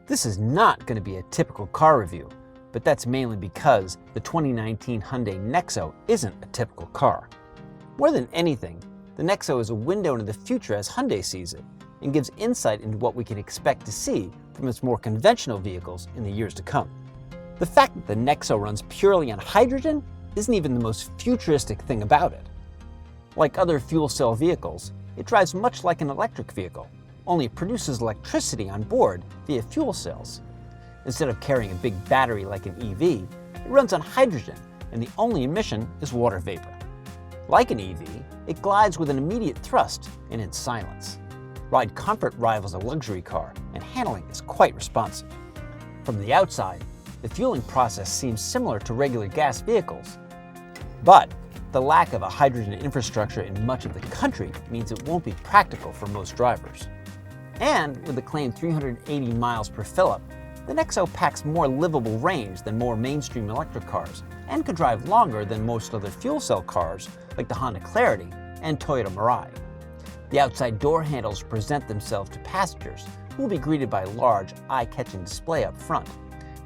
This is not going to be a typical car review, but that's mainly because the 2019 Hyundai Nexo isn't a typical car. More than anything, the Nexo is a window into the future as Hyundai sees it, and gives insight into what we can expect to see from its more conventional vehicles in the years to come. The fact that the Nexo runs purely on hydrogen isn't even the most futuristic thing about it. Like other fuel cell vehicles, it drives much like an electric vehicle, only it produces electricity on board via fuel cells. Instead of carrying a big battery like an EV, it runs on hydrogen, and the only emission is water vapor. Like an EV, it glides with an immediate thrust and in silence. Ride comfort rivals a luxury car, and handling is quite responsive. From the outside, the fueling process seems similar to regular gas vehicles. But the lack of a hydrogen infrastructure in much of the country means it won't be practical for most drivers. And with the claimed 380 miles per fill-up, the Nexo packs more livable range than more mainstream electric cars and could drive longer than most other fuel cell cars like the Honda Clarity and Toyota Mirai. The outside door handles present themselves to passengers who will be greeted by a large, eye-catching display up front.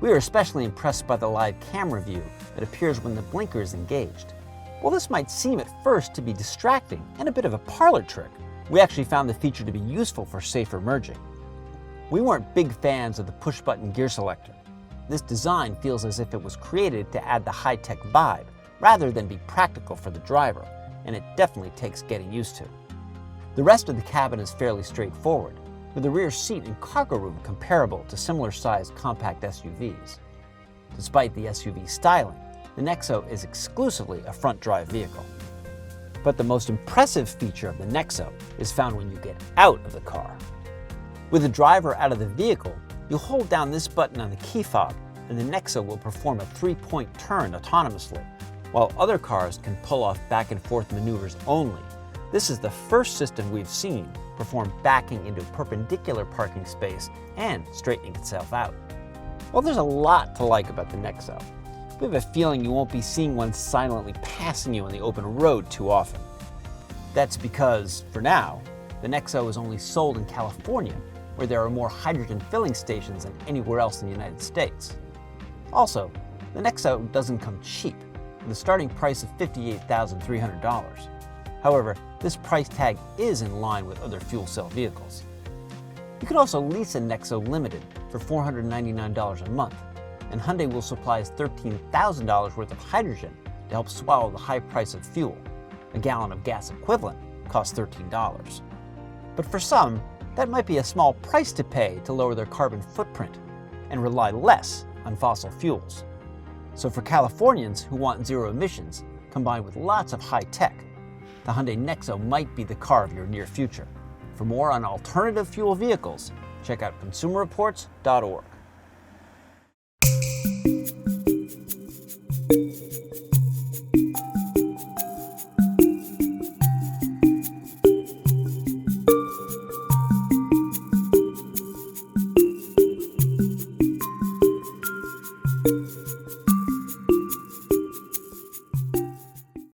We are especially impressed by the live camera view that appears when the blinker is engaged. While this might seem at first to be distracting and a bit of a parlor trick, we actually found the feature to be useful for safer merging. We weren't big fans of the push-button gear selector. This design feels as if it was created to add the high-tech vibe rather than be practical for the driver, and it definitely takes getting used to. The rest of the cabin is fairly straightforward, with the rear seat and cargo room comparable to similar-sized compact SUVs. Despite the SUV styling, the Nexo is exclusively a front-drive vehicle. But the most impressive feature of the Nexo is found when you get out of the car. With the driver out of the vehicle, you'll hold down this button on the key fob, and the Nexo will perform a 3-point turn autonomously, while other cars can pull off back-and-forth maneuvers only. This is the first system we've seen perform backing into a perpendicular parking space and straightening itself out. While there's a lot to like about the Nexo, we have a feeling you won't be seeing one silently passing you on the open road too often. That's because, for now, the Nexo is only sold in California, where there are more hydrogen filling stations than anywhere else in the United States. Also, the Nexo doesn't come cheap, with a starting price of $58,300. However, this price tag is in line with other fuel cell vehicles. You can also lease a Nexo Limited for $499 a month, and Hyundai will supply us $13,000 worth of hydrogen to help swallow the high price of fuel. A gallon of gas equivalent costs $13. But for some, that might be a small price to pay to lower their carbon footprint and rely less on fossil fuels. So for Californians who want zero emissions, combined with lots of high tech, the Hyundai Nexo might be the car of your near future. For more on alternative fuel vehicles, check out consumerreports.org.